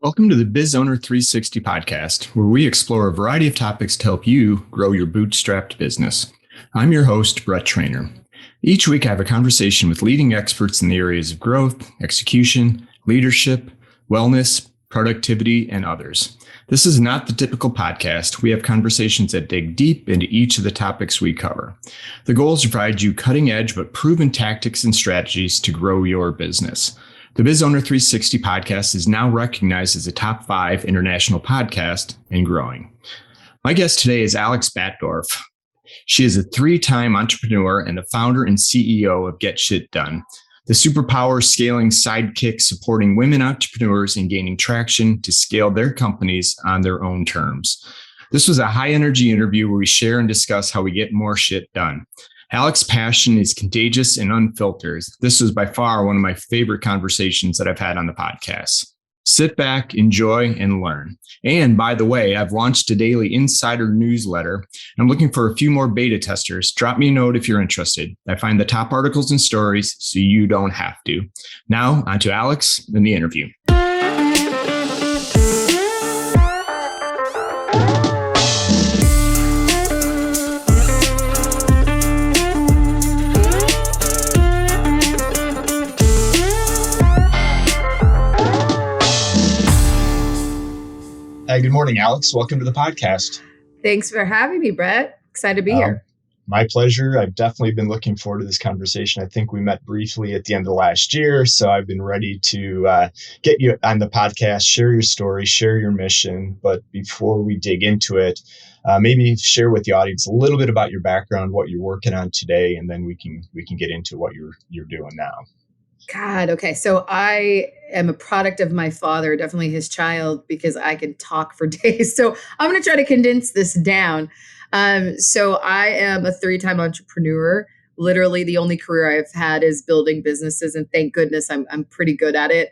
Welcome to the Biz Owner 360 podcast, where we explore a variety of topics to help you grow your bootstrapped business. I'm your host, Brett Trainer. Each week, I have a conversation with leading experts in the areas of growth, execution, leadership, wellness, productivity, and others. This is not the typical podcast. We have conversations that dig deep into each of the topics we cover. The goal is to provide you cutting-edge but proven tactics and strategies to grow your business. The Biz Owner 360 podcast is now recognized as a top 5 international podcast and growing. My guest today is Alex Batdorf. She is a 3-time entrepreneur and the founder and CEO of Get Shit Done, the superpower scaling sidekick supporting women entrepreneurs in gaining traction to scale their companies on their own terms. This was a high-energy interview where we share and discuss how we get more shit done. Alex's passion is contagious and unfiltered. This was by far one of my favorite conversations that I've had on the podcast. Sit back, enjoy, and learn. And by the way, I've launched a daily insider newsletter. I'm looking for a few more beta testers. Drop me a note if you're interested. I find the top articles and stories so you don't have to. Now, on to Alex and the interview. Good morning, Alex. Welcome to the podcast. Thanks for having me, Brett. Excited to be here. My pleasure. I've definitely been looking forward to this conversation. I think we met briefly at the end of last year, so I've been ready to get you on the podcast, share your story, share your mission. But before we dig into it, maybe share with the audience a little bit about your background, what you're working on today, and then we can get into what you're doing now. God, okay. So I am a product of my father, definitely his child, because I can talk for days. So I'm going to try to condense this down. So I am a 3-time entrepreneur. Literally the only career I've had is building businesses. And thank goodness I'm pretty good at it.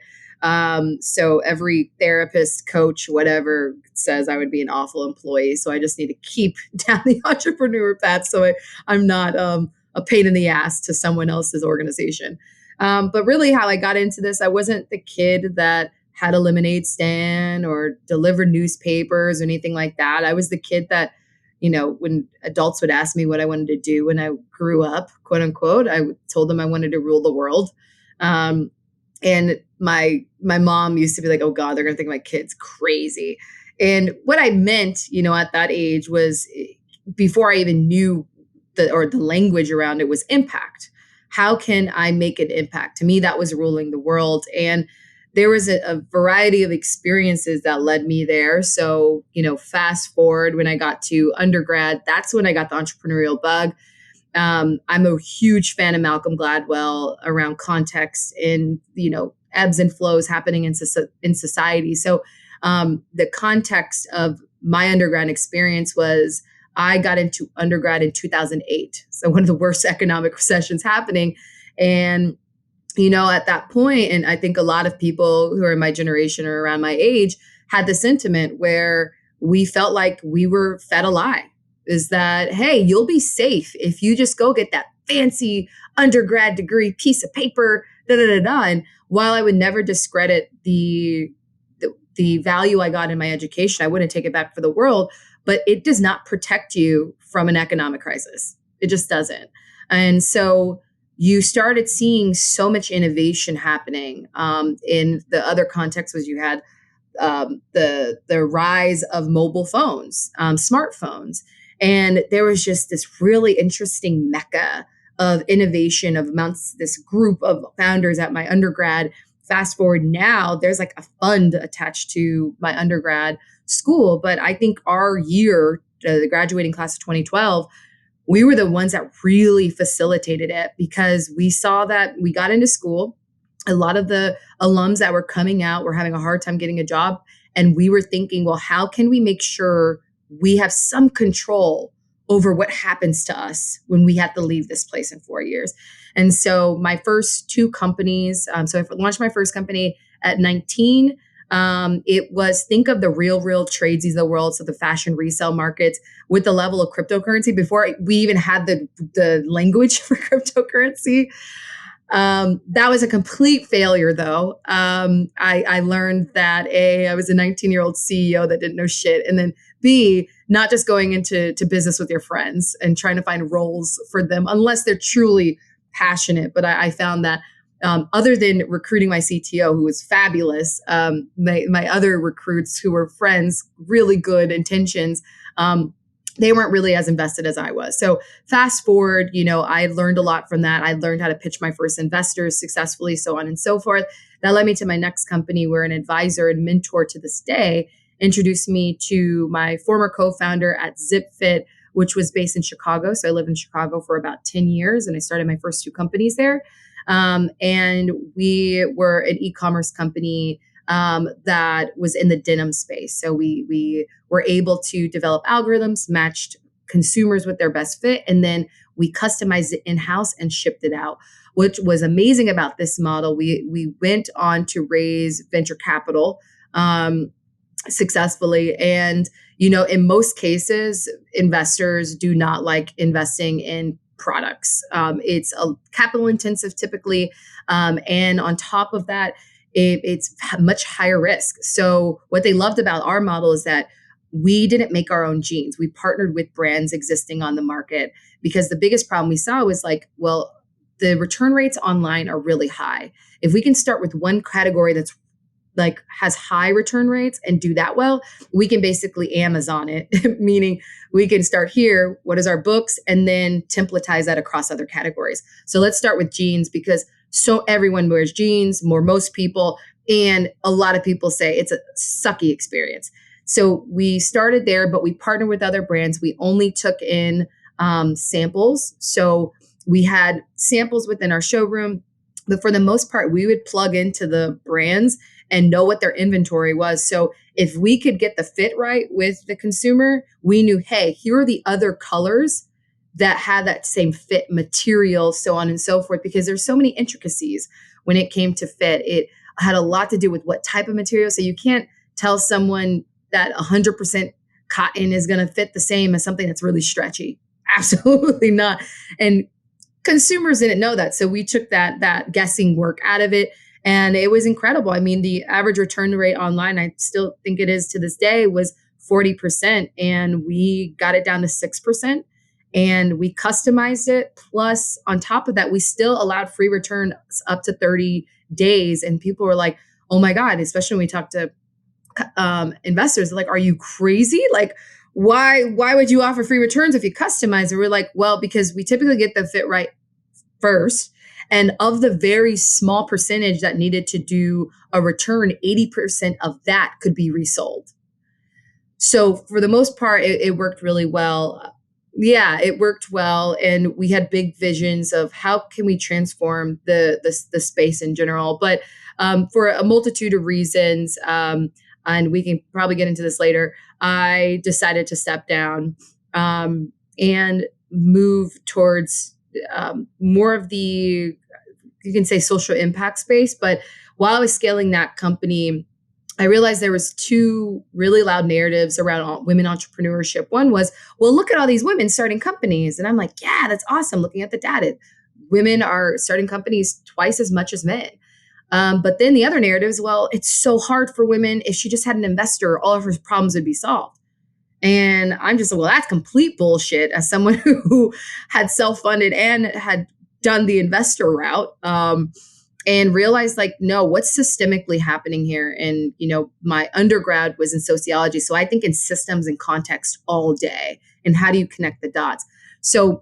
So every therapist, coach, whatever says I would be an awful employee. So I just need to keep down the entrepreneur path. So I'm not a pain in the ass to someone else's organization. But really how I got into this, I wasn't the kid that had a lemonade stand or delivered newspapers or anything like that. I was the kid that, when adults would ask me what I wanted to do when I grew up, quote unquote, I told them I wanted to rule the world. And my mom used to be like, oh God, they're going to think my kid's crazy. And what I meant, at that age was before I even knew the language around it was impact. How can I make an impact? To me, that was ruling the world. And there was a variety of experiences that led me there. So, fast forward when I got to undergrad, that's when I got the entrepreneurial bug. I'm a huge fan of Malcolm Gladwell around context and, ebbs and flows happening in society. So the context of my undergrad experience was I got into undergrad in 2008. So one of the worst economic recessions happening. And, at that point, and I think a lot of people who are in my generation or around my age had the sentiment where we felt like we were fed a lie, is that, hey, you'll be safe if you just go get that fancy undergrad degree piece of paper, And while I would never discredit the value I got in my education, I wouldn't take it back for the world. But it does not protect you from an economic crisis. It just doesn't. And so you started seeing so much innovation happening. In the other context was you had the rise of mobile phones, smartphones. And there was just this really interesting mecca of innovation amongst this group of founders at my undergrad. Fast forward now, there's like a fund attached to my undergrad school. But I think our year, the graduating class of 2012, we were the ones that really facilitated it because we saw that we got into school. A lot of the alums that were coming out were having a hard time getting a job. And we were thinking, well, how can we make sure we have some control over what happens to us when we have to leave this place in 4 years? And so my first 2 companies, so I launched my first company at 19. It was, think of the real tradesies of the world. So the fashion resale markets with the level of cryptocurrency before we even had the language for cryptocurrency. That was a complete failure, though. I learned that A, I was a 19-year-old CEO that didn't know shit. And then B, not just going into business with your friends and trying to find roles for them, unless they're truly passionate. But I found that other than recruiting my CTO, who was fabulous, my other recruits who were friends, really good intentions, they weren't really as invested as I was. So fast forward, I learned a lot from that. I learned how to pitch my first investors successfully, so on and so forth. That led me to my next company, where an advisor and mentor to this day introduced me to my former co-founder at ZipFit, which was based in Chicago. So I lived in Chicago for about 10 years and I started my first two companies there. And we were an e-commerce company that was in the denim space. So we were able to develop algorithms, matched consumers with their best fit, and then we customized it in-house and shipped it out. Which was amazing about this model. We went on to raise venture capital successfully. And, in most cases, investors do not like investing in products. It's a capital intensive typically. And on top of that, it's much higher risk. So what they loved about our model is that we didn't make our own jeans. We partnered with brands existing on the market, because the biggest problem we saw was the return rates online are really high. If we can start with one category that's has high return rates and do that well, we can basically Amazon it, meaning we can start here. What is our books? And then templatize that across other categories. So let's start with jeans, because everyone wears jeans, most people, and a lot of people say it's a sucky experience. So we started there, but we partnered with other brands. We only took in samples. So we had samples within our showroom, but for the most part, we would plug into the brands and know what their inventory was. So if we could get the fit right with the consumer, we knew, hey, here are the other colors that had that same fit material, so on and so forth, because there's so many intricacies when it came to fit. It had a lot to do with what type of material. So you can't tell someone that 100% cotton is going to fit the same as something that's really stretchy. Absolutely not. And consumers didn't know that. So we took that guessing work out of it. And it was incredible. I mean, the average return rate online, I still think it is to this day, was 40%. And we got it down to 6%. And we customized it. Plus, on top of that, we still allowed free returns up to 30 days. And people were like, oh my God, especially when we talk to investors, they're like, are you crazy? Why would you offer free returns if you customize it? We're like, well, because we typically get the fit right first. And of the very small percentage that needed to do a return, 80% of that could be resold. So for the most part, it worked really well. Yeah, it worked well. And we had big visions of how can we transform the space in general. But for a multitude of reasons, and we can probably get into this later, I decided to step down and move towards more of the, you can say, social impact space. But while I was scaling that company, I realized there was two really loud narratives around women entrepreneurship. One was, well, look at all these women starting companies. And I'm like, yeah, that's awesome. Looking at the data, women are starting companies twice as much as men. But then the other narrative is, well, it's so hard for women. If she just had an investor, all of her problems would be solved. And I'm just, well, that's complete bullshit, as someone who had self-funded and had done the investor route, and realized no, what's systemically happening here? And, my undergrad was in sociology. So I think in systems and context all day. And how do you connect the dots? So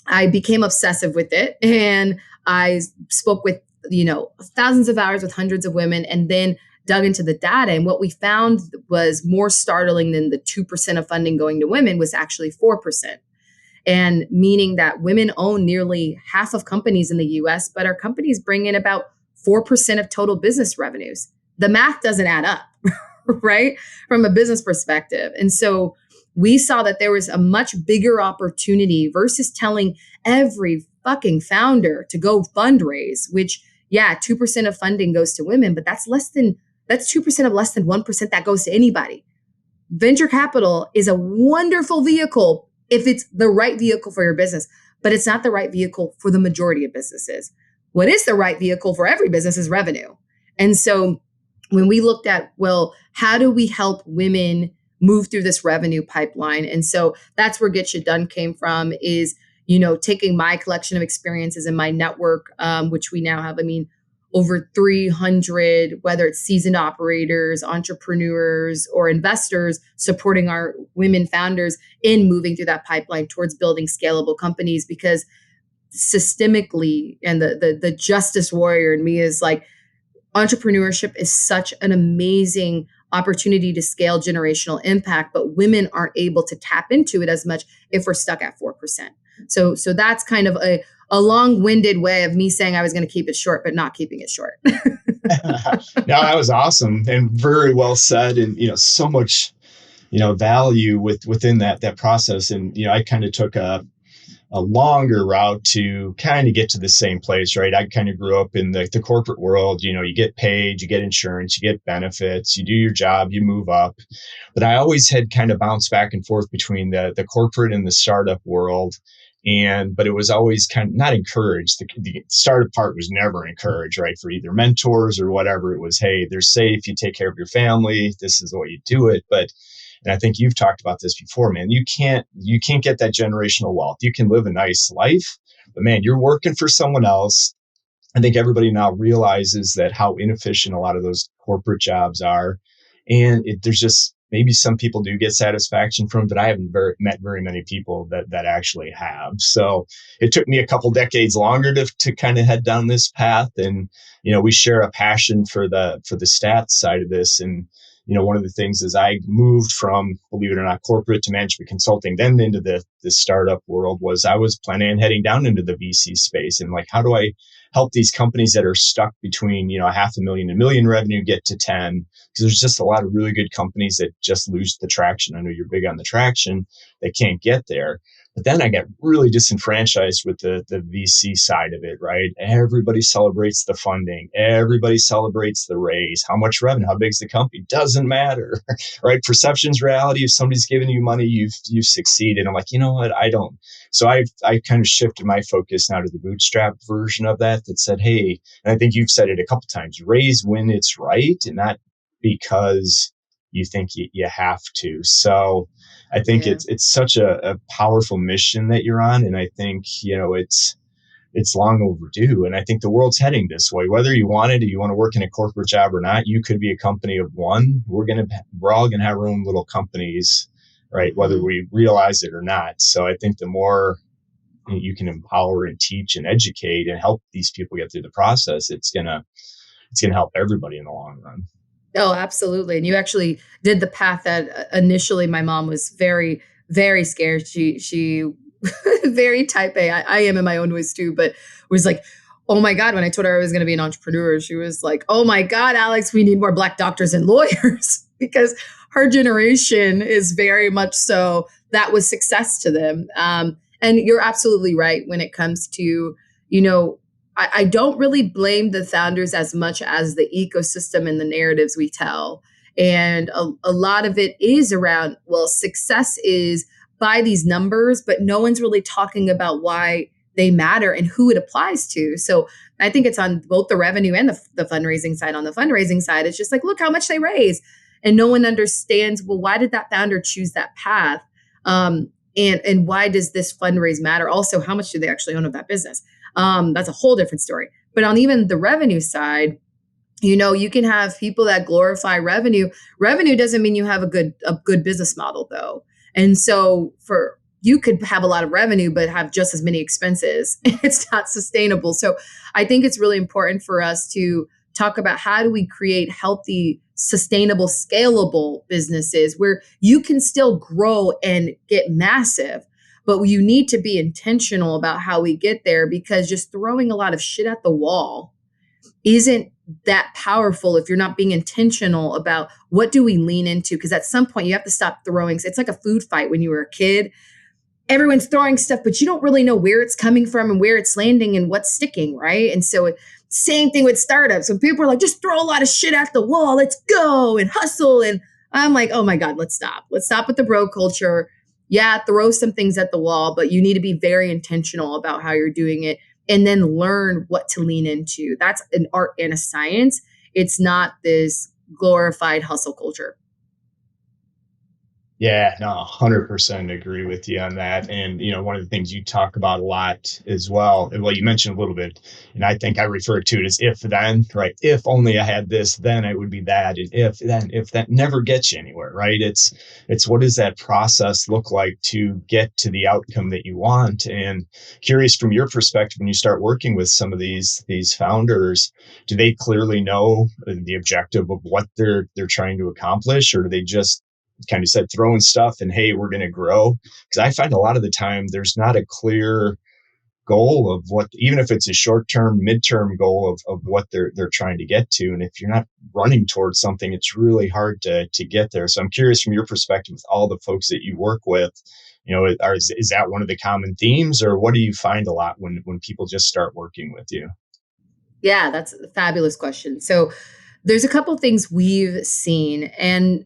I became obsessive with it, and I spoke with, thousands of hours with hundreds of women, and then dug into the data. And what we found was more startling than the 2% of funding going to women was actually 4%. And meaning that women own nearly half of companies in the US, but our companies bring in about 4% of total business revenues. The math doesn't add up, right? From a business perspective. And so we saw that there was a much bigger opportunity versus telling every fucking founder to go fundraise, which, 2% of funding goes to women, but that's 2% of less than 1% that goes to anybody. Venture capital is a wonderful vehicle if it's the right vehicle for your business, but it's not the right vehicle for the majority of businesses. what is the right vehicle for every business is revenue. And so when we looked at, well, how do we help women move through this revenue pipeline? And so that's where Get Shit Done came from, is, taking my collection of experiences and my network, which we now have, over 300, whether it's seasoned operators, entrepreneurs, or investors, supporting our women founders in moving through that pipeline towards building scalable companies. Because systemically, and the justice warrior in me is like, entrepreneurship is such an amazing opportunity to scale generational impact, but women aren't able to tap into it as much if we're stuck at 4%. So that's kind of a long-winded way of me saying I was going to keep it short, but not keeping it short. No, that was awesome and very well said. And, so much, value within that process. And, I kind of took a longer route to kind of get to the same place, right? I kind of grew up in the corporate world. You get paid, you get insurance, you get benefits, you do your job, you move up. But I always had kind of bounced back and forth between the corporate and the startup world. But it was always kind of not encouraged. The startup part was never encouraged, right? For either mentors or whatever. It was, hey, they're safe. You take care of your family. This is the way you do it. And I think you've talked about this before, man. You can't get that generational wealth. You can live a nice life, but man, you're working for someone else. I think everybody now realizes that how inefficient a lot of those corporate jobs are. And there's just, maybe some people do get satisfaction from it, but I haven't met very many people that actually have. So it took me a couple decades longer to kind of head down this path. And, we share a passion for the stats side of this. And, one of the things is I moved from, believe it or not, corporate to management consulting, then into the startup world, was I was planning on heading down into the VC space. And like, how do I help these companies that are stuck between, $500,000 and $1 million revenue get to 10? Because there's just a lot of really good companies that just lose the traction. I know you're big on the traction. They can't get there. But then I got really disenfranchised with the VC side of it, right? Everybody celebrates the funding. Everybody celebrates the raise. How much revenue? How big's the company? Doesn't matter, right? Perception's reality. If somebody's giving you money, you've succeeded. I'm like, you know what? I don't. So I kind of shifted my focus now to the bootstrap version of that said, hey, and I think you've said it a couple times, raise when it's right and not because you think you have to. So I think it's such a powerful mission that you're on. And I think, it's long overdue. And I think the world's heading this way, whether you want it or you want to work in a corporate job or not. You could be a company of one. We're all going to have our own little companies, right? Mm-hmm. Whether we realize it or not. So I think the more you can empower and teach and educate and help these people get through the process, it's going to help everybody in the long run. Oh, absolutely. And you actually did the path that initially my mom was very, very scared. She very type A. I am in my own ways too, but was like, oh my God, when I told her I was going to be an entrepreneur, she was like, oh my God, Alex, we need more Black doctors and lawyers, because her generation is very much so that was success to them. And you're absolutely right when it comes to, I don't really blame the founders as much as the ecosystem and the narratives we tell. And a lot of it is around, well, success is by these numbers, but no one's really talking about why they matter and who it applies to. So I think it's on both the revenue and the fundraising side. On the fundraising side, it's just like, look how much they raise. And no one understands, well, why did that founder choose that path? And why does this fundraise matter? Also, how much do they actually own of that business? That's a whole different story. But on even the revenue side, you can have people that glorify revenue. Revenue doesn't mean you have a good business model, though. And so you could have a lot of revenue, but have just as many expenses. It's not sustainable. So I think it's really important for us to talk about how do we create healthy, sustainable, scalable businesses where you can still grow and get massive. But you need to be intentional about how we get there, because just throwing a lot of shit at the wall isn't that powerful if you're not being intentional about what do we lean into. Because at some point you have to stop throwing. It's like a food fight when you were a kid. Everyone's throwing stuff, but you don't really know where it's coming from and where it's landing and what's sticking, right? And so same thing with startups. When people are like, just throw a lot of shit at the wall, let's go and hustle. And I'm like, oh my God, let's stop. Let's stop with the bro culture. Yeah, throw some things at the wall, but you need to be very intentional about how you're doing it and then learn what to lean into. That's an art and a science. It's not this glorified hustle culture. Yeah, no, 100% agree with you on that. And, one of the things you talk about a lot as well, and well, you mentioned a little bit, and I think I refer to it as if then, right? If only I had this, then I would be that. And if that never gets you anywhere, right? It's what does that process look like to get to the outcome that you want? And curious from your perspective, when you start working with some of these founders, do they clearly know the objective of what they're trying to accomplish, or do they just kind of said throwing stuff and hey, we're going to grow? Because I find a lot of the time there's not a clear goal of what, even if it's a short-term, midterm goal of what they're trying to get to. And if you're not running towards something, it's really hard to get there. So I'm curious from your perspective, with all the folks that you work with, is that one of the common themes, or what do you find a lot when people just start working with you? Yeah, that's a fabulous question. So there's a couple things we've seen, and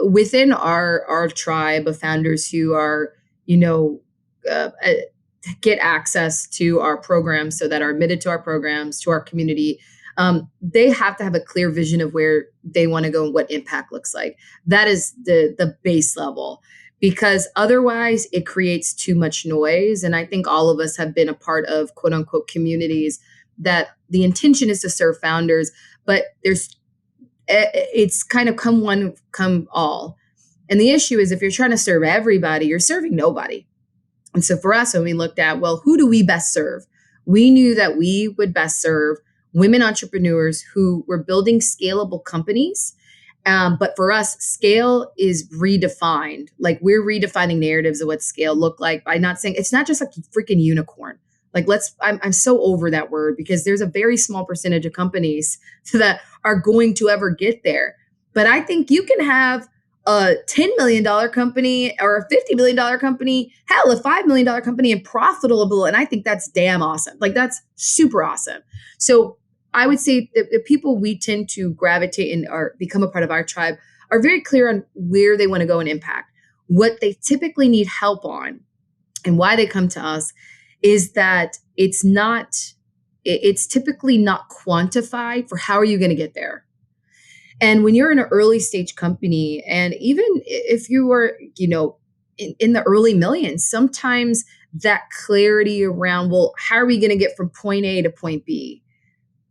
within our tribe of founders who are, get access to our programs, so that are admitted to our programs, to our community, they have to have a clear vision of where they want to go and what impact looks like. That is the base level, because otherwise it creates too much noise. And I think all of us have been a part of quote unquote communities that the intention is to serve founders, but it's kind of come one, come all. And the issue is, if you're trying to serve everybody, you're serving nobody. And so for us, when we looked at, well, who do we best serve? We knew that we would best serve women entrepreneurs who were building scalable companies. But for us, scale is redefined. Like, we're redefining narratives of what scale look like by not saying it's not just like a freaking unicorn. Like, I'm so over that word, because there's a very small percentage of companies that are going to ever get there. But I think you can have a $10 million company or a $50 million company, hell, a $5 million company, and profitable. And I think that's damn awesome. Like, that's super awesome. So I would say the people we tend to gravitate and or become a part of our tribe are very clear on where they want to go and impact. What they typically need help on and why they come to us is that it's typically not quantified for how are you going to get there. And when you're in an early stage company, and even if you are, in the early millions, sometimes that clarity around, well, how are we going to get from point A to point B?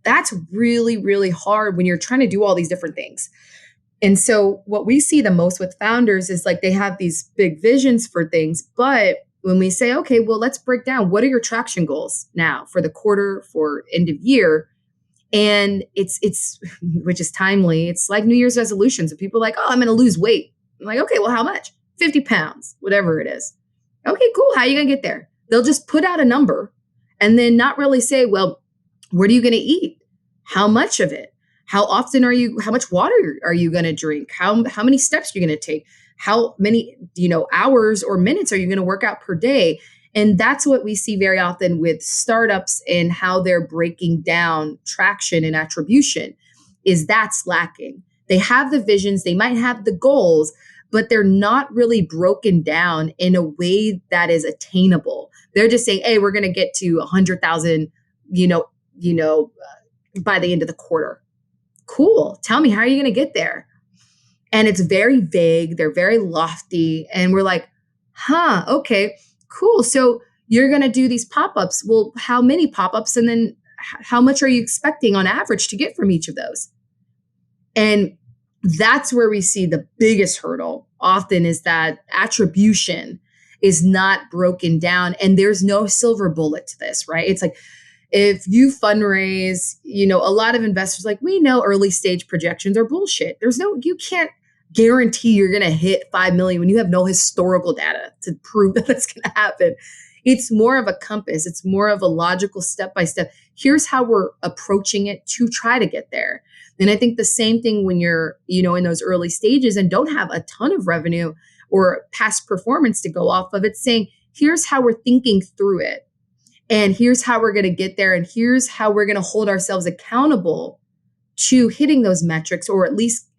That's really, really hard when you're trying to do all these different things. And so what we see the most with founders is, like, they have these big visions for things, but when we say, okay, well, let's break down, what are your traction goals now for the quarter, for end of year? And it's which is timely. It's like New Year's resolutions, and people are like, oh, I'm going to lose weight. I'm like, okay, well, how much? 50 pounds, whatever it is. Okay, cool. How are you going to get there? They'll just put out a number and then not really say, well, what are you going to eat? How much of it? How often how much water are you going to drink? How many steps are you going to take? How many, hours or minutes are you going to work out per day? And that's what we see very often with startups and how they're breaking down traction and attribution, is that's lacking. They have the visions, they might have the goals, but they're not really broken down in a way that is attainable. They're just saying, hey, we're going to get to 100,000, by the end of the quarter. Cool. Tell me, how are you going to get there? And it's very vague. They're very lofty. And we're like, okay, cool. So you're going to do these pop-ups. Well, how many pop-ups? And then how much are you expecting on average to get from each of those? And that's where we see the biggest hurdle often, is that attribution is not broken down. And there's no silver bullet to this, right? It's like, if you fundraise, a lot of investors, like, we know early stage projections are bullshit. You can't guarantee you're going to hit 5 million when you have no historical data to prove that it's going to happen. It's more of a compass. It's more of a logical step-by-step. Here's how we're approaching it to try to get there. And I think the same thing when you're, in those early stages and don't have a ton of revenue or past performance to go off of, it's saying, here's how we're thinking through it. And here's how we're going to get there. And here's how we're going to hold ourselves accountable to hitting those metrics, or at least,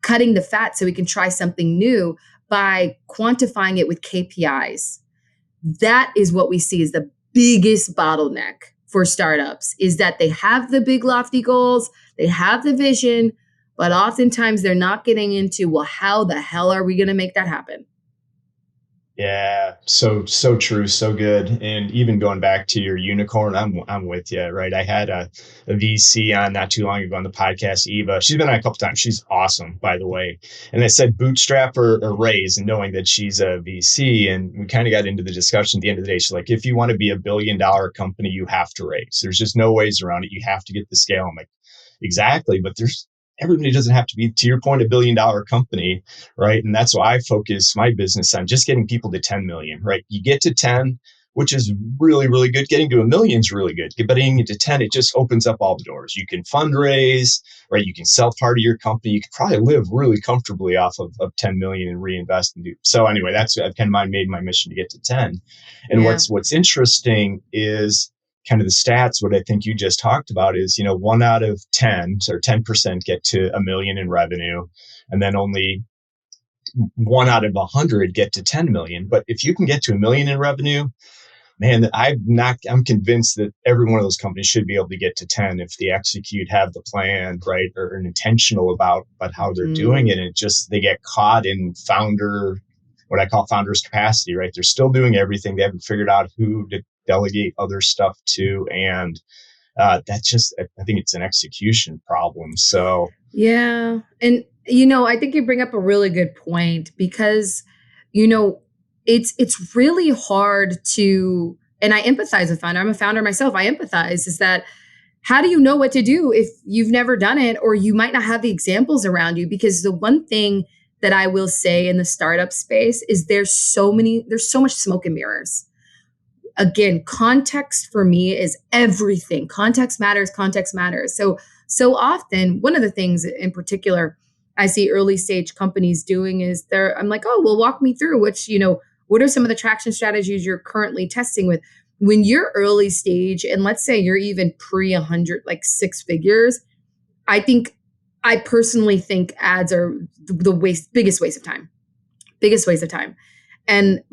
cutting the fat so we can try something new by quantifying it with KPIs. That is what we see is the biggest bottleneck for startups is that they have the big lofty goals, they have the vision, but oftentimes they're not getting into, well, how the hell are we going to make that happen? Yeah, so true, so good. And even going back to your unicorn, I'm with you, right? I had a VC on not too long ago on the podcast, Eva. She's been on a couple times. She's awesome, by the way. And I said bootstrap or raise, and knowing that she's a VC, and we kind of got into the discussion at the end of the day. She's like, if you want to be $1 billion company, you have to raise. There's just no ways around it. You have to get the scale. I'm like, exactly, but everybody doesn't have to be, to your point, $1 billion company, right? And that's why I focus my business on just getting people to 10 million, right? You get to 10, which is really, really good. Getting to 1 million is really good. But getting to 10, it just opens up all the doors. You can fundraise, right? You can sell part of your company. You can probably live really comfortably off of 10 million and reinvest and do. So anyway, that's I've kind of made my mission to get to 10. And Yeah. what's interesting is kind of the stats. What I think you just talked about is, 1 out of 10 or 10% get to 1 million in revenue, and then only 1 out of 100 get to 10 million. But if you can get to 1 million in revenue, man, I'm convinced that every one of those companies should be able to get to 10 if they execute, have the plan, right, or are intentional about how they're doing it. And it just, they get caught in what I call founder's capacity, right? They're still doing everything. They haven't figured out who to delegate other stuff to. And that's just, I think it's an execution problem. So, Yeah. And, I think you bring up a really good point because, it's really hard to, and I empathize with founder. I'm a founder myself. I empathize is that how do you know what to do if you've never done it, or you might not have the examples around you? Because the one thing that I will say in the startup space is there's so much smoke and mirrors. Again, context for me is everything. Context matters. So often, one of the things in particular I see early stage companies doing is I'm like, oh, well, walk me through what are some of the traction strategies you're currently testing with when you're early stage, and let's say you're even pre 100, like 6 figures. I personally think ads are the biggest waste of time. And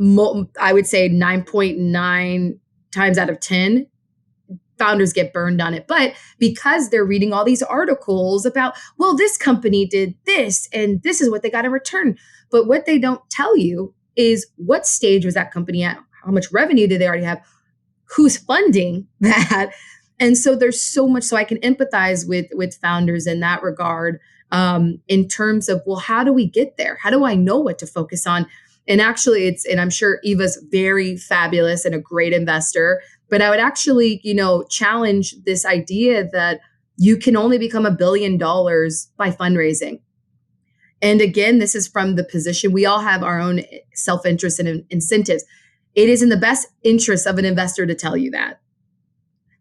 I would say 9.9 times out of 10, founders get burned on it. But because they're reading all these articles about, well, this company did this and this is what they got in return. But what they don't tell you is what stage was that company at? How much revenue did they already have? Who's funding that? And so there's so much. So I can empathize with founders in that regard, in terms of, well, how do we get there? How do I know what to focus on? And actually and I'm sure Eva's very fabulous and a great investor, but I would actually, challenge this idea that you can only become $1 billion by fundraising. And again, this is from the position, we all have our own self-interest and incentives. It is in the best interest of an investor to tell you that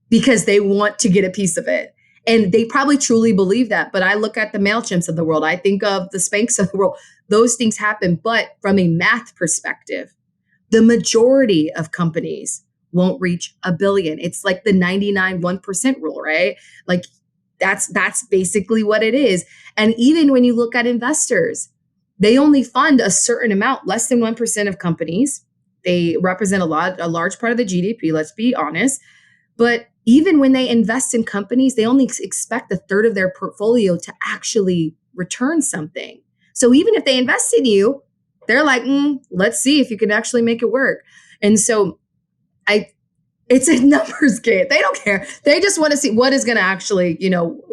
because they want to get a piece of it. And they probably truly believe that. But I look at the MailChimps of the world. I think of the Spanx of the world. Those things happen. But from a math perspective, the majority of companies won't reach $1 billion. It's like the 99.1% rule, right? Like that's basically what it is. And even when you look at investors, they only fund a certain amount, less than 1% of companies. They represent a large part of the GDP, let's be honest. But even when they invest in companies, they only expect a third of their portfolio to actually return something. So even if they invest in you, they're like, let's see if you can actually make it work. And so it's a numbers game. They don't care. They just want to see what is going to actually,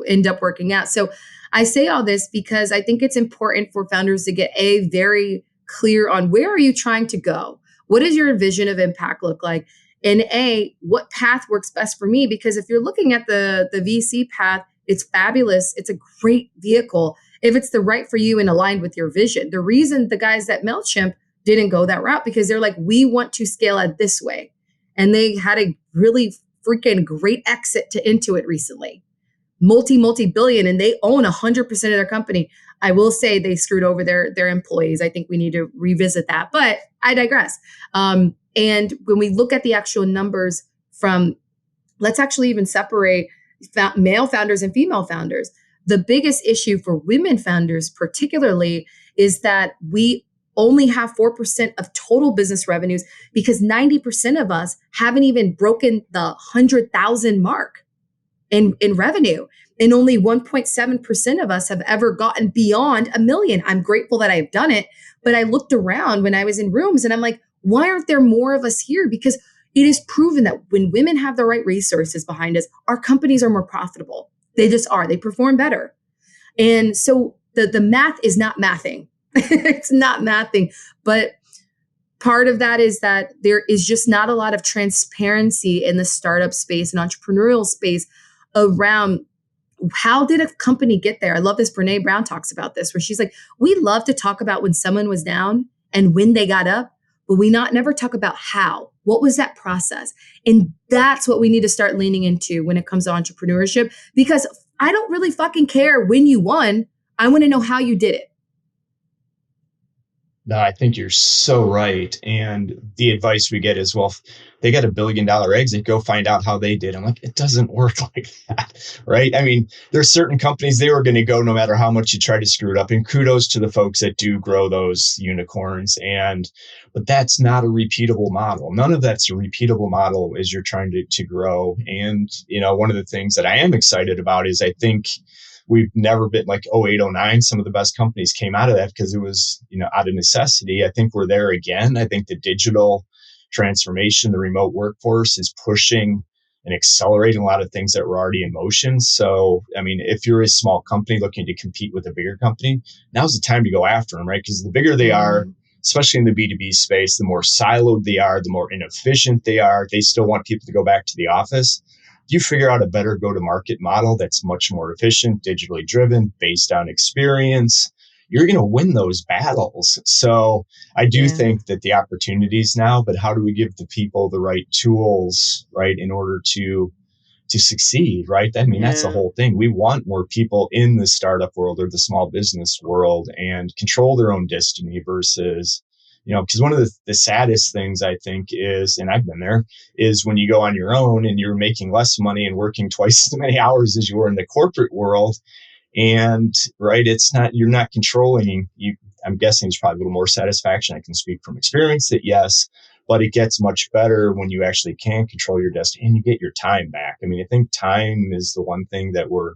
end up working out. So I say all this because I think it's important for founders to get very clear on where are you trying to go? What does your vision of impact look like? And what path works best for me? Because if you're looking at the VC path, it's fabulous. It's a great vehicle if it's the right for you and aligned with your vision. The reason the guys at MailChimp didn't go that route because they're like, we want to scale it this way. And they had a really freaking great exit to Intuit recently. Multi-billion, and they own 100% of their company. I will say they screwed over their employees. I think we need to revisit that, but I digress. And when we look at the actual numbers let's actually even separate male founders and female founders. The biggest issue for women founders particularly is that we only have 4% of total business revenues because 90% of us haven't even broken the 100,000 mark in revenue. And only 1.7% of us have ever gotten beyond $1 million. I'm grateful that I've done it, but I looked around when I was in rooms and I'm like, why aren't there more of us here? Because it is proven that when women have the right resources behind us, our companies are more profitable. They just are. They perform better. And so the math is not mathing. It's not mathing. But part of that is that there is just not a lot of transparency in the startup space and entrepreneurial space around how did a company get there? I love this. Brene Brown talks about this, where she's like, we love to talk about when someone was down and when they got up, but we never talk about how. What was that process? And that's what we need to start leaning into when it comes to entrepreneurship, because I don't really fucking care when you won. I want to know how you did it. No, I think you're so right. And the advice we get is, well, if they got $1 billion exit, go find out how they did. I'm like, it doesn't work like that, right? I mean, there's certain companies they were going to go no matter how much you try to screw it up. And kudos to the folks that do grow those unicorns. But that's not a repeatable model. None of that's a repeatable model as you're trying to grow. And, one of the things that I am excited about is I think we've never been like 08, 09. Some of the best companies came out of that because it was, out of necessity. I think we're there again. I think the digital transformation, the remote workforce is pushing and accelerating a lot of things that were already in motion. So, I mean, if you're a small company looking to compete with a bigger company, now's the time to go after them, right? Because the bigger they are, especially in the B2B space, the more siloed they are, the more inefficient they are. They still want people to go back to the office. You figure out a better go-to-market model that's much more efficient, digitally driven, based on experience, you're going to win those battles. So I do think that the opportunities now, but how do we give the people the right tools, right, in order to succeed, right? I mean, that's the whole thing. We want more people in the startup world or the small business world and control their own destiny versus, because one of the saddest things I think is, and I've been there, is when you go on your own and you're making less money and working twice as many hours as you were in the corporate world. And right, you're not controlling you. I'm guessing there's probably a little more satisfaction. I can speak from experience that yes, but it gets much better when you actually can control your destiny and you get your time back. I mean, I think time is the one thing that we're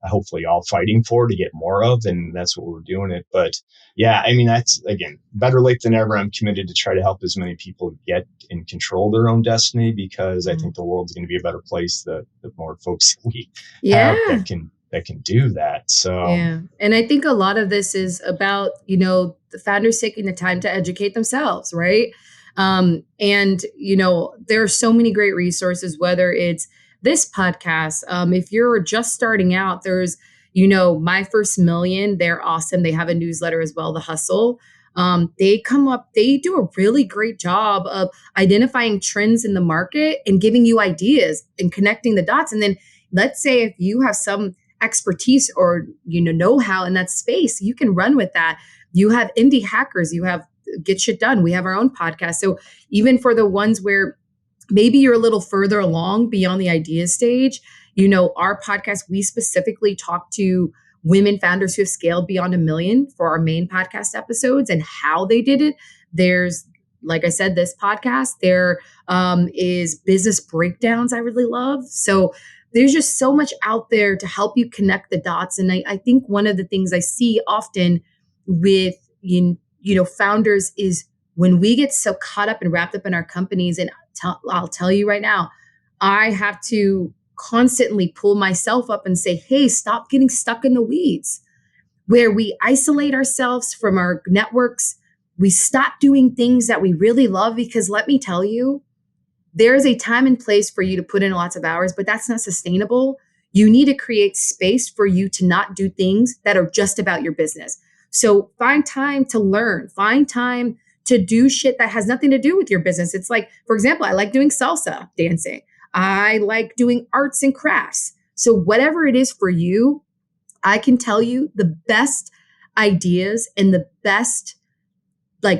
hopefully all fighting for to get more of, and that's what we're doing it. But yeah, I mean, that's again, better late than ever. I'm committed to try to help as many people get and control their own destiny, because I think the world's going to be a better place the more folks we have that can do that. So and I think a lot of this is about, the founders taking the time to educate themselves, right? And there are so many great resources, whether it's this podcast. If you're just starting out, there's, My First Million, they're awesome. They have a newsletter as well, The Hustle. They do a really great job of identifying trends in the market and giving you ideas and connecting the dots. And then let's say if you have some expertise or, know-how in that space, you can run with that. You have Indie Hackers, you have Get Shit Done. We have our own podcast. So even for the ones where maybe you're a little further along beyond the idea stage, our podcast, we specifically talk to women founders who have scaled beyond $1 million for our main podcast episodes and how they did it. There's, like I said, this podcast, there is business breakdowns I really love. So there's just so much out there to help you connect the dots. And I think one of the things I see often with, founders is when we get so caught up and wrapped up in our companies, and I'll tell you right now, I have to constantly pull myself up and say, hey, stop getting stuck in the weeds, where we isolate ourselves from our networks. We stop doing things that we really love, because let me tell you, there is a time and place for you to put in lots of hours, but that's not sustainable. You need to create space for you to not do things that are just about your business. So find time to learn, find time to do shit that has nothing to do with your business. It's like, for example, I like doing salsa dancing. I like doing arts and crafts. So whatever it is for you, I can tell you the best ideas and the best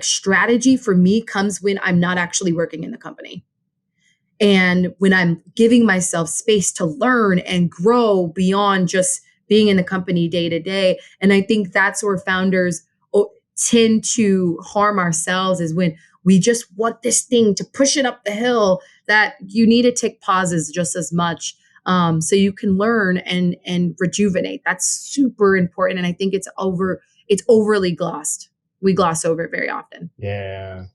strategy for me comes when I'm not actually working in the company. And when I'm giving myself space to learn and grow beyond just being in the company day to day. And I think that's where founders tend to harm ourselves is when we just want this thing to push it up the hill, that you need to take pauses just as much, so you can learn and rejuvenate. That's super important. And I think it's overly glossed. We gloss over it very often. Yeah.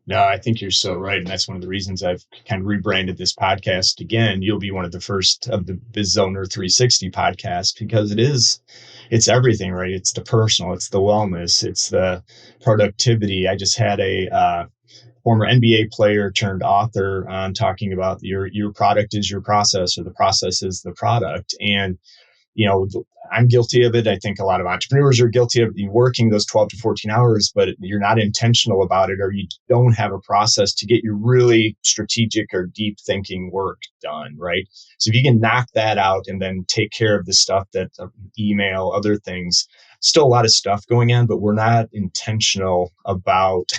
No, I think you're so right. And that's one of the reasons I've kind of rebranded this podcast again. You'll be one of the first of the BizOwner 360 podcast, because it's everything, right? It's the personal, it's the wellness, it's the productivity. I just had a former NBA player turned author on talking about your product is your process, or the process is the product. And I'm guilty of it. I think a lot of entrepreneurs are guilty of working those 12 to 14 hours, but you're not intentional about it, or you don't have a process to get your really strategic or deep thinking work done, right? So if you can knock that out and then take care of the stuff that email, other things, still a lot of stuff going on, but we're not intentional about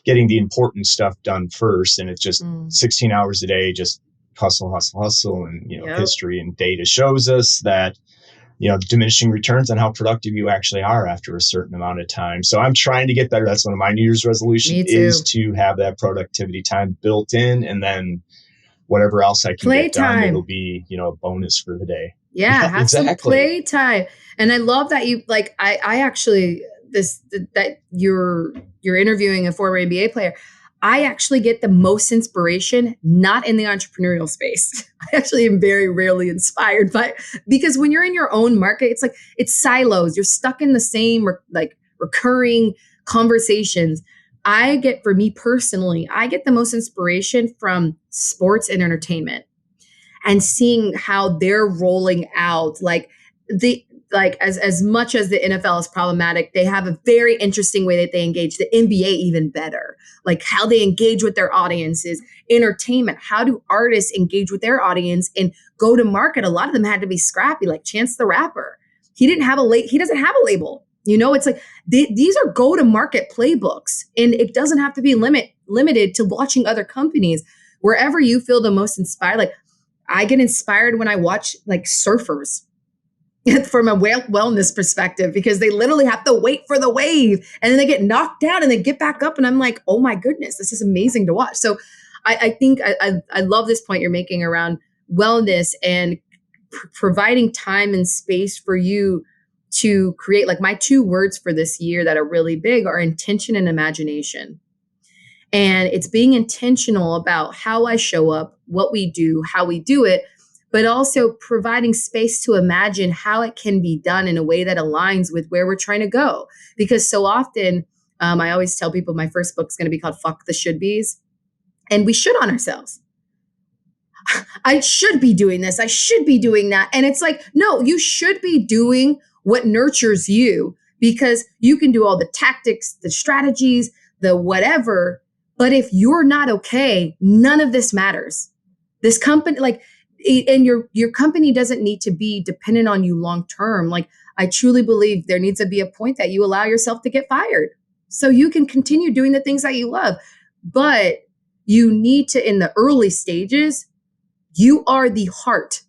getting the important stuff done first. And it's just 16 hours a day, just hustle, hustle, hustle. And, Yep. history and data shows us that, diminishing returns on how productive you actually are after a certain amount of time. So I'm trying to get better. That's one of my New Year's resolutions, is to have that productivity time built in, and then whatever else I can get done, it'll be, a bonus for the day. Yeah, have some play time. And I love that you I actually that you're interviewing a former NBA player. I actually get the most inspiration not in the entrepreneurial space. I actually am very rarely inspired by, because when you're in your own market, it's silos. You're stuck in the same recurring conversations. For me personally, I get the most inspiration from sports and entertainment, and seeing how they're rolling out as much as the NFL is problematic, they have a very interesting way that they engage. The NBA even better, like how they engage with their audiences. Entertainment, how do artists engage with their audience and go to market? A lot of them had to be scrappy, like Chance the Rapper. He doesn't have a label. It's like these are go to market playbooks, and it doesn't have to be limited to watching other companies. Wherever you feel the most inspired, like I get inspired when I watch surfers from a wellness perspective, because they literally have to wait for the wave, and then they get knocked down and they get back up. And I'm like, oh my goodness, this is amazing to watch. So I think I love this point you're making around wellness and providing time and space for you to create. Like my 2 words for this year that are really big are intention and imagination. And it's being intentional about how I show up, what we do, how we do it, but also providing space to imagine how it can be done in a way that aligns with where we're trying to go. Because so often, I always tell people my first book's going to be called Fuck the Should Be's. And we should on ourselves. I should be doing this. I should be doing that. And it's like, no, you should be doing what nurtures you, because you can do all the tactics, the strategies, the whatever. But if you're not okay, none of this matters. This company, and your company doesn't need to be dependent on you long term. Like I truly believe there needs to be a point that you allow yourself to get fired so you can continue doing the things that you love. But you need to, in the early stages, you are the heart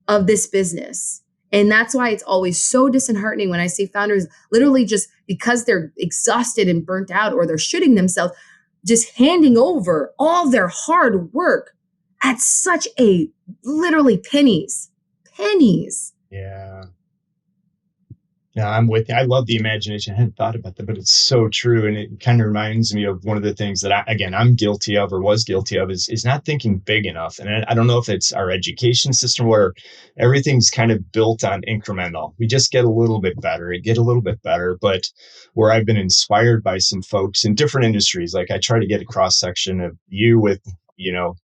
of this business. And that's why it's always so disheartening when I see founders literally just because they're exhausted and burnt out, or they're shitting themselves, just handing over all their hard work at such a literally pennies. Yeah. No, I'm with you. I love the imagination. I hadn't thought about that, but it's so true. And it kind of reminds me of one of the things that I'm guilty of, or was guilty of, is not thinking big enough. And I don't know if it's our education system where everything's kind of built on incremental. We just get a little bit better, but where I've been inspired by some folks in different industries, like I try to get a cross section of you with,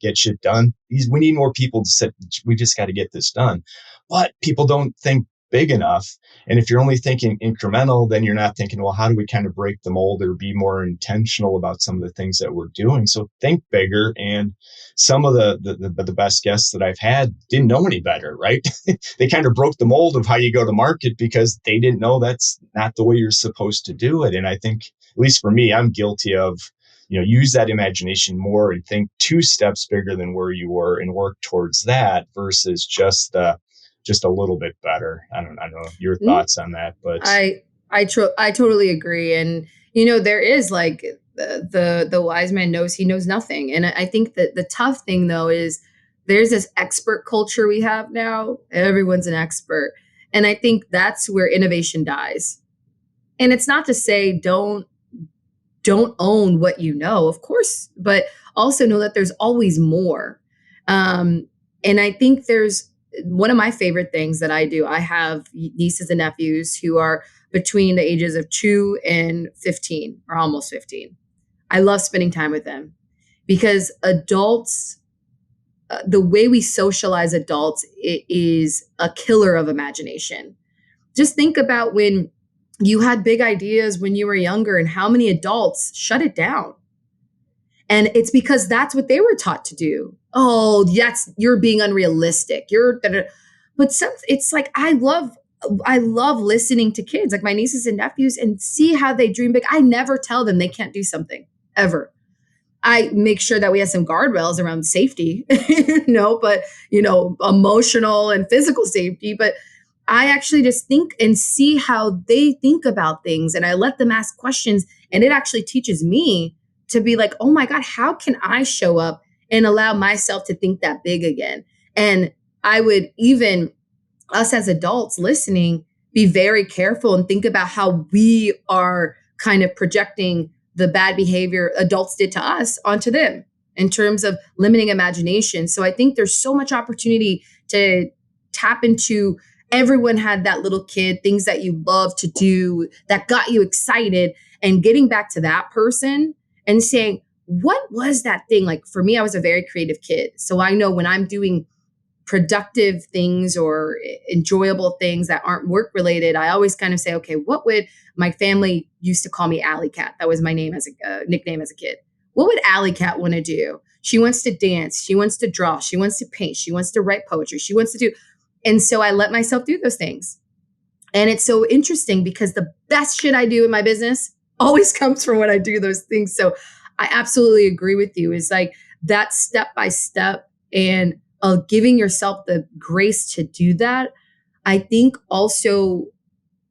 get shit done. We need more people to say, we just got to get this done. But people don't think big enough. And if you're only thinking incremental, then you're not thinking, well, how do we kind of break the mold or be more intentional about some of the things that we're doing? So think bigger. And some of the best guests that I've had didn't know any better, right? They kind of broke the mold of how you go to market because they didn't know that's not the way you're supposed to do it. And I think, at least for me, I'm guilty of, use that imagination more and think 2 steps bigger than where you were and work towards that versus just a little bit better. I don't know your thoughts on that, but I totally agree. And there is like the wise man knows he knows nothing. And I think that the tough thing though is there's this expert culture we have now. Everyone's an expert. And I think that's where innovation dies. And it's not to say don't own what you know, of course, but also know that there's always more. And I think there's one of my favorite things that I do. I have nieces and nephews who are between the ages of 2 and 15 or almost 15. I love spending time with them because adults, the way we socialize adults is a killer of imagination. Just think about when you had big ideas when you were younger and how many adults shut it down. And it's because that's what they were taught to do. Oh, you're being unrealistic. But it's like I love listening to kids, like my nieces and nephews, and see how they dream big. I never tell them they can't do something ever. I make sure that we have some guardrails around safety, but emotional and physical safety. But I actually just think and see how they think about things, and I let them ask questions, and it actually teaches me to be like, oh my God, how can I show up and allow myself to think that big again? And I would even, us as adults listening, be very careful and think about how we are kind of projecting the bad behavior adults did to us onto them in terms of limiting imagination. So I think there's so much opportunity to tap into. Everyone had that little kid, things that you love to do that got you excited, and getting back to that person and saying, what was that thing? Like for me, I was a very creative kid. So I know when I'm doing productive things or enjoyable things that aren't work related, I always kind of say, okay, what would my family used to call me Alley Cat? That was my name as a nickname as a kid. What would Alley Cat want to do? She wants to dance. She wants to draw. She wants to paint. She wants to write poetry. She wants to do. And so I let myself do those things. And it's so interesting because the best shit I do in my business always comes from when I do those things. So I absolutely agree with you. It's like that step by step and giving yourself the grace to do that. I think also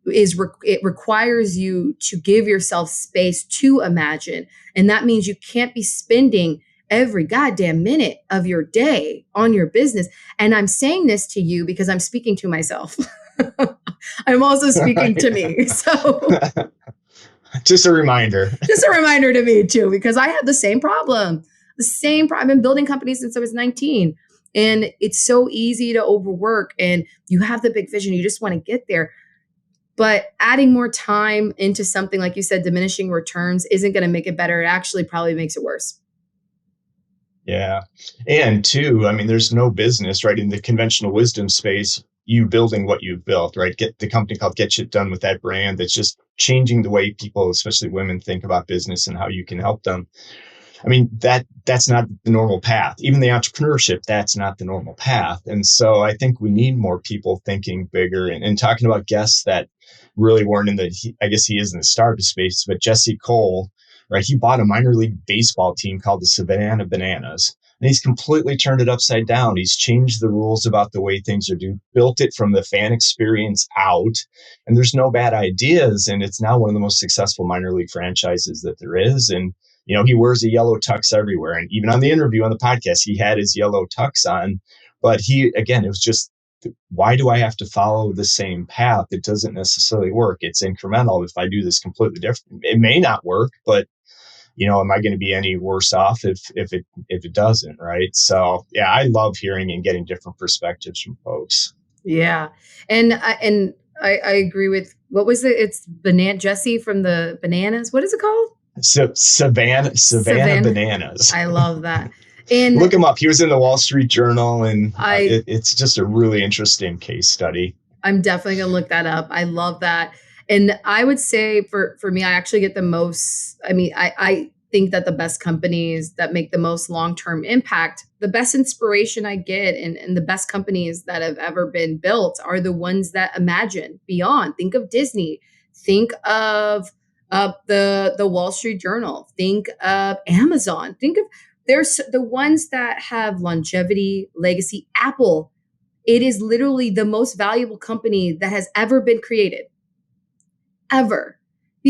it requires you to give yourself space to imagine. And that means you can't be spending every goddamn minute of your day on your business. And I'm saying this to you because I'm speaking to myself. I'm also speaking to me. So just a reminder. Just a reminder to me too, because I have the same problem. I've been building companies since I was 19. And it's so easy to overwork, and you have the big vision. You just want to get there. But adding more time into something, like you said, diminishing returns isn't going to make it better. It actually probably makes it worse. Yeah. And two, I mean, there's no business, right, in the conventional wisdom space, you building what you've built, right? Get the company called Get Shit Done with that brand that's just changing the way people, especially women, think about business and how you can help them. I mean, that's not the normal path. Even the entrepreneurship, that's not the normal path. And so I think we need more people thinking bigger and talking about guests that really weren't I guess he is in the startup space, but Jesse Cole, right? He bought a minor league baseball team called the Savannah Bananas. And he's completely turned it upside down. He's changed the rules about the way things are done, built it from the fan experience out, and there's no bad ideas. And it's now one of the most successful minor league franchises that there is. And, he wears a yellow tux everywhere. And even on the interview on the podcast, he had his yellow tux on. But it was just, why do I have to follow the same path? It doesn't necessarily work. It's incremental. If I do this completely different, it may not work, but am I going to be any worse off if it doesn't, right? So yeah, I love hearing and getting different perspectives from folks. Yeah, and I agree with it's Jesse from the Bananas. What is it called? So Savannah Bananas. I love that. And look him up. He was in the Wall Street Journal, and it's just a really interesting case study. I'm definitely going to look that up. I love that. And I would say for me, I actually get the most, I think that the best companies that make the most long-term impact, the best inspiration I get and the best companies that have ever been built are the ones that imagine beyond. Think of Disney. Think of the Wall Street Journal. Think of Amazon. There's the ones that have longevity, legacy. Apple, it is literally the most valuable company that has ever been created. Ever.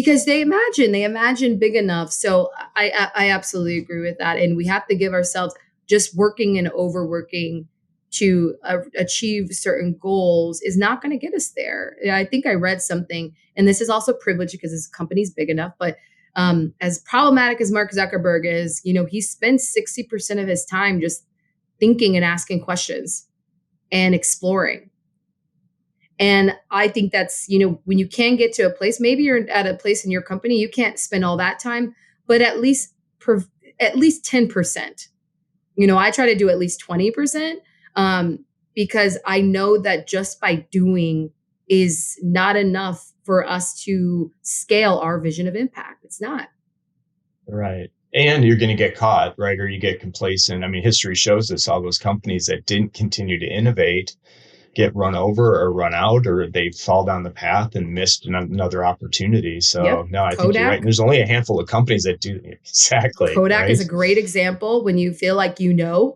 because they imagine big enough. So I absolutely agree with that. And we have to give ourselves, just working and overworking to achieve certain goals is not going to get us there. I think I read something, and this is also privilege because this company's big enough, but as problematic as Mark Zuckerberg is, he spends 60% of his time just thinking and asking questions and exploring. And I think that's, when you can get to a place, maybe you're at a place in your company, you can't spend all that time, but at least 10%. I try to do at least 20%, because I know that just by doing is not enough for us to scale our vision of impact. It's not. Right. And you're going to get caught, right? Or you get complacent. I mean, history shows us all those companies that didn't continue to innovate get run over or run out, or they fall down the path and missed another opportunity. So Yep. no, I think you're right. Kodak. And there's only a handful of companies that do exactly. Kodak right? is a great example. When you feel like there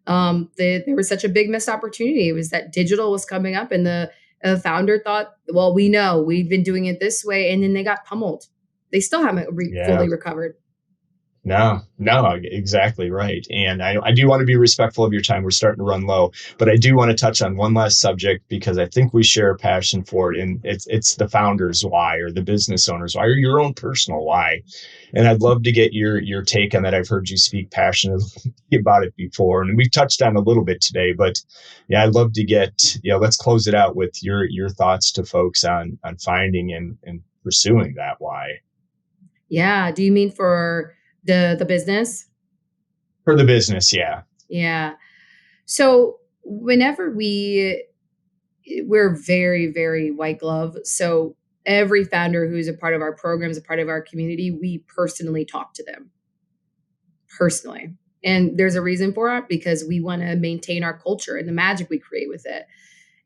was such a big missed opportunity. It was that digital was coming up, and the founder thought, well, we've been doing it this way, and then they got pummeled. They still haven't fully recovered. No, exactly right. And I do want to be respectful of your time. We're starting to run low, but I do want to touch on one last subject because I think we share a passion for it. And it's the founder's why, or the business owner's why, or your own personal why. And I'd love to get your take on that. I've heard you speak passionately about it before, and we've touched on a little bit today, but yeah, I'd love to get, let's close it out with your thoughts to folks on finding and pursuing that why. Yeah. Do you mean for the business? For the business, yeah. Yeah. So whenever we're very, very white glove. So every founder who's a part of our programs, a part of our community, we personally talk to them personally. And there's a reason for it, because we want to maintain our culture and the magic we create with it.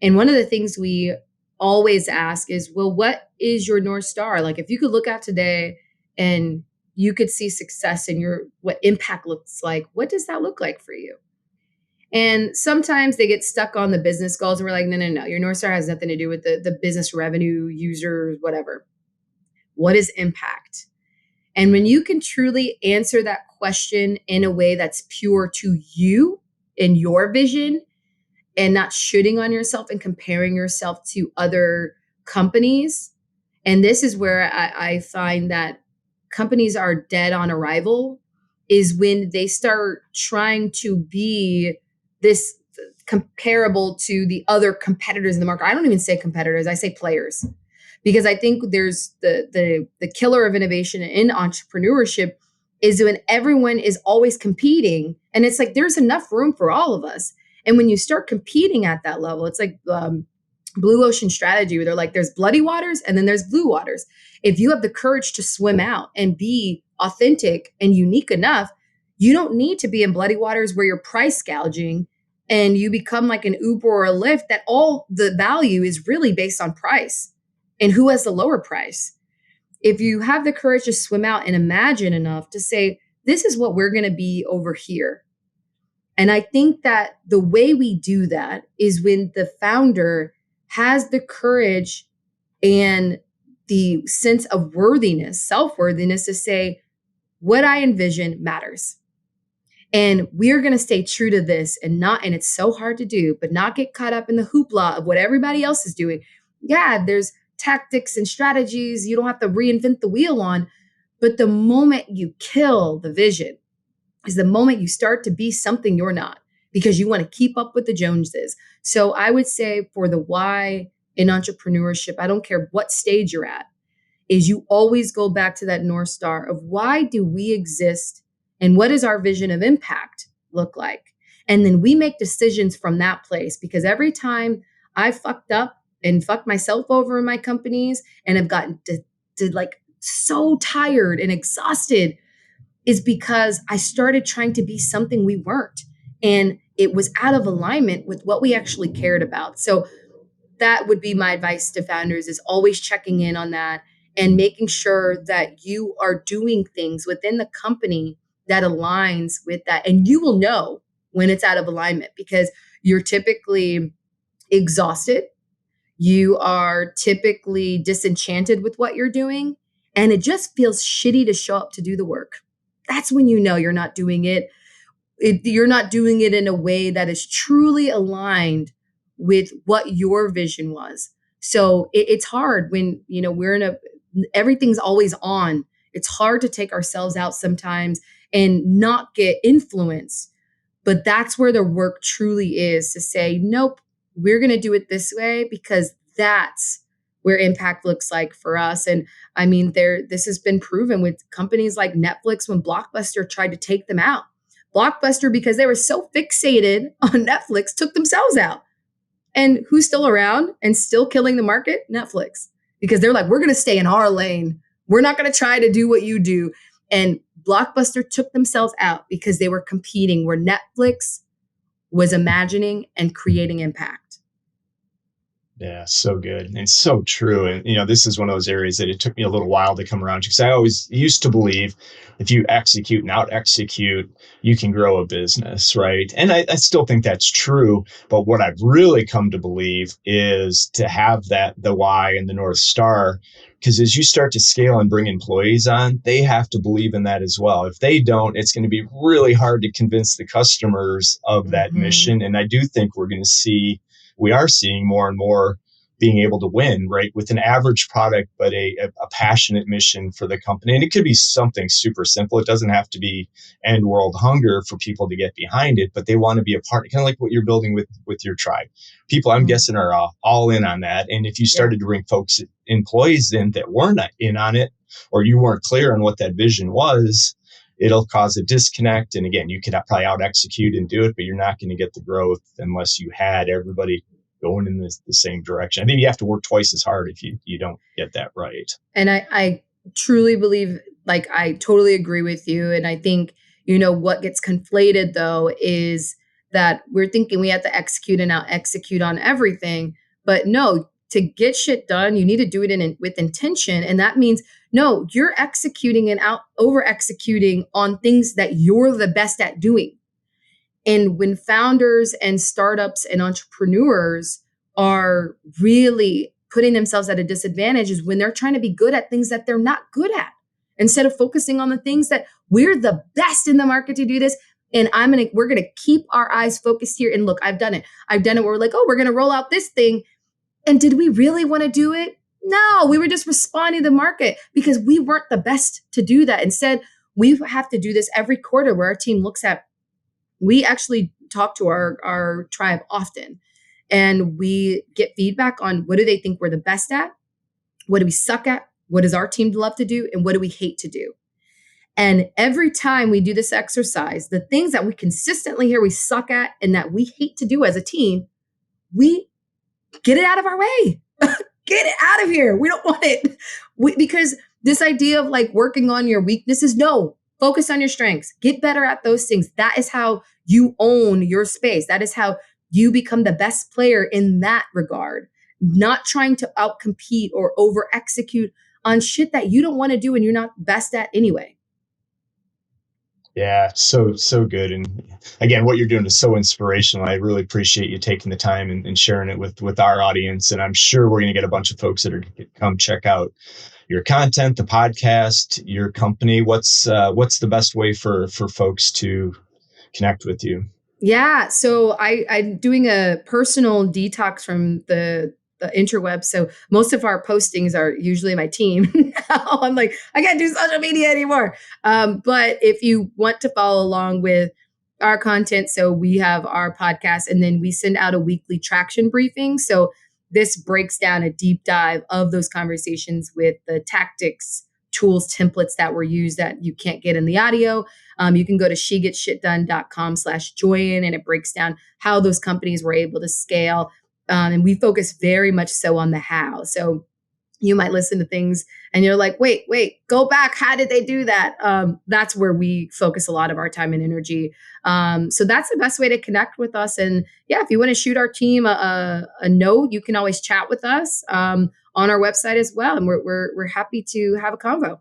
And one of the things we always ask is, well, what is your North Star? Like, if you could look out today and you could see success in what impact looks like, what does that look like for you? And sometimes they get stuck on the business goals, and we're like, no. Your North Star has nothing to do with the business revenue, users, whatever. What is impact? And when you can truly answer that question in a way that's pure to you and your vision, and not shooting on yourself and comparing yourself to other companies. And this is where I find that companies are dead on arrival, is when they start trying to be this comparable to the other competitors in the market. I don't even say competitors, I say players, because I think there's the killer of innovation in entrepreneurship is when everyone is always competing, and it's like there's enough room for all of us. And when you start competing at that level, it's like blue ocean strategy, where they're like, there's bloody waters and then there's blue waters. If you have the courage to swim out and be authentic and unique enough, you don't need to be in bloody waters where you're price gouging and you become like an Uber or a Lyft, that all the value is really based on price and who has the lower price. If you have the courage to swim out and imagine enough to say, this is what we're going to be over here. And I think that the way we do that is when the founder has the courage and the sense of worthiness, self-worthiness, to say, what I envision matters. And we're going to stay true to this, and it's so hard to do, but not get caught up in the hoopla of what everybody else is doing. Yeah, there's tactics and strategies you don't have to reinvent the wheel on. But the moment you kill the vision is the moment you start to be something you're not, because you want to keep up with the Joneses. So I would say for the why in entrepreneurship, I don't care what stage you're at, is you always go back to that North Star of why do we exist and what does our vision of impact look like? And then we make decisions from that place, because every time I fucked up and fucked myself over in my companies and have gotten like so tired and exhausted, is because I started trying to be something we weren't. And it was out of alignment with what we actually cared about. So that would be my advice to founders, is always checking in on that and making sure that you are doing things within the company that aligns with that. And you will know when it's out of alignment, because you're typically exhausted. You are typically disenchanted with what you're doing. and it just feels shitty to show up to do the work. That's when you know you're not doing it. You're not doing it in a way that is truly aligned with what your vision was. So it's hard when, everything's always on. It's hard to take ourselves out sometimes and not get influence. But that's where the work truly is, to say, nope, we're going to do it this way because that's where impact looks like for us. And I mean, this has been proven with companies like Netflix when Blockbuster tried to take them out. Blockbuster, because they were so fixated on Netflix, took themselves out. And who's still around and still killing the market? Netflix. Because they're like, we're going to stay in our lane. We're not going to try to do what you do. And Blockbuster took themselves out because they were competing where Netflix was imagining and creating impact. Yeah, so good and so true. And, this is one of those areas that it took me a little while to come around to, because I always used to believe if you execute and out execute, you can grow a business, right? And I still think that's true. But what I've really come to believe is to have the why and the North Star, because as you start to scale and bring employees on, they have to believe in that as well. If they don't, it's going to be really hard to convince the customers of that mission. And I do think we are seeing more and more being able to win, right, with an average product, but a passionate mission for the company. And it could be something super simple. It doesn't have to be end world hunger for people to get behind it, but they want to be a part, kind of like what you're building with your tribe. People, I'm guessing, are all in on that. And if you started to bring employees in that weren't in on it, or you weren't clear on what that vision was, it'll cause a disconnect. And again, you could probably out execute and do it, but you're not going to get the growth unless you had everybody going in the same direction. I think you have to work twice as hard if you don't get that right. And I truly believe, like, I totally agree with you. And I think, what gets conflated though is that we're thinking we have to execute and out execute on everything. But no, to get shit done, you need to do it with intention. And that means, no, you're executing and over executing on things that you're the best at doing. And when founders and startups and entrepreneurs are really putting themselves at a disadvantage is when they're trying to be good at things that they're not good at, instead of focusing on the things that we're the best in the market to do this. And we're going to keep our eyes focused here. And look, I've done it where we're like, oh, we're going to roll out this thing. And did we really want to do it? No, we were just responding to the market because we weren't the best to do that. Instead, we have to do this every quarter where our team looks at, we actually talk to our tribe often, and we get feedback on what do they think we're the best at? What do we suck at? What does our team love to do? And what do we hate to do? And every time we do this exercise, the things that we consistently hear we suck at and that we hate to do as a team, we get it out of our way. Get it out of here. We don't want it. Because this idea of like working on your weaknesses, no, focus on your strengths. Get better at those things. That is how you own your space. That is how you become the best player in that regard. Not trying to outcompete or over execute on shit that you don't want to do and you're not best at anyway. Yeah, so good. And again, what you're doing is so inspirational. I really appreciate you taking the time and sharing it with our audience. And I'm sure we're going to get a bunch of folks that are going to come check out your content, the podcast, your company. What's the best way for folks to connect with you? Yeah, so I'm doing a personal detox from the interweb. So most of our postings are usually my team. Now I'm like, I can't do social media anymore. But if you want to follow along with our content, so we have our podcast and then we send out a weekly traction briefing. So this breaks down a deep dive of those conversations with the tactics, tools, templates that were used that you can't get in the audio. You can go to shegetshitdone.com/join, and it breaks down how those companies were able to scale. And we focus very much so on the how. So you might listen to things and you're like, wait, go back. How did they do that? That's where we focus a lot of our time and energy. So that's the best way to connect with us. And yeah, if you want to shoot our team a note, you can always chat with us on our website as well. And we're happy to have a convo.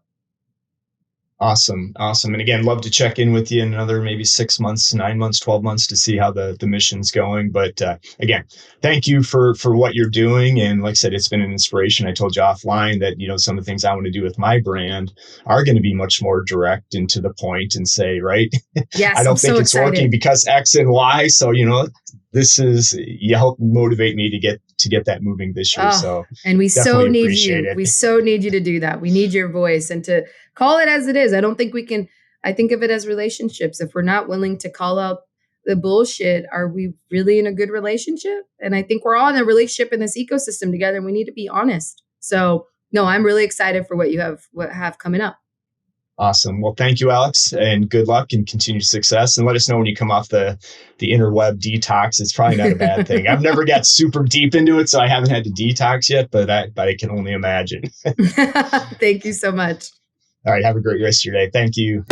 Awesome. Awesome. And again, love to check in with you in another maybe 6 months, 9 months, 12 months to see how the mission's going. But again, thank you for what you're doing. And like I said, it's been an inspiration. I told you offline that, some of the things I want to do with my brand are going to be much more direct and to the point and say, right, Yes, I don't I'm think so it's excited. working because X and Y. So, you help motivate me to get that moving this year. So and we so need appreciate you. it. We so need you to do that. We need your voice and to call it as it is. I don't think we can. I think of it as relationships. If we're not willing to call out the bullshit, are we really in a good relationship? And I think we're all in a relationship in this ecosystem together, and we need to be honest. So no, I'm really excited for what you have coming up. Awesome. Well, thank you, Alex, and good luck and continued success. And let us know when you come off the interweb detox. It's probably not a bad thing. I've never got super deep into it, so I haven't had to detox yet, but I can only imagine. Thank you so much. All right. Have a great rest of your day. Thank you.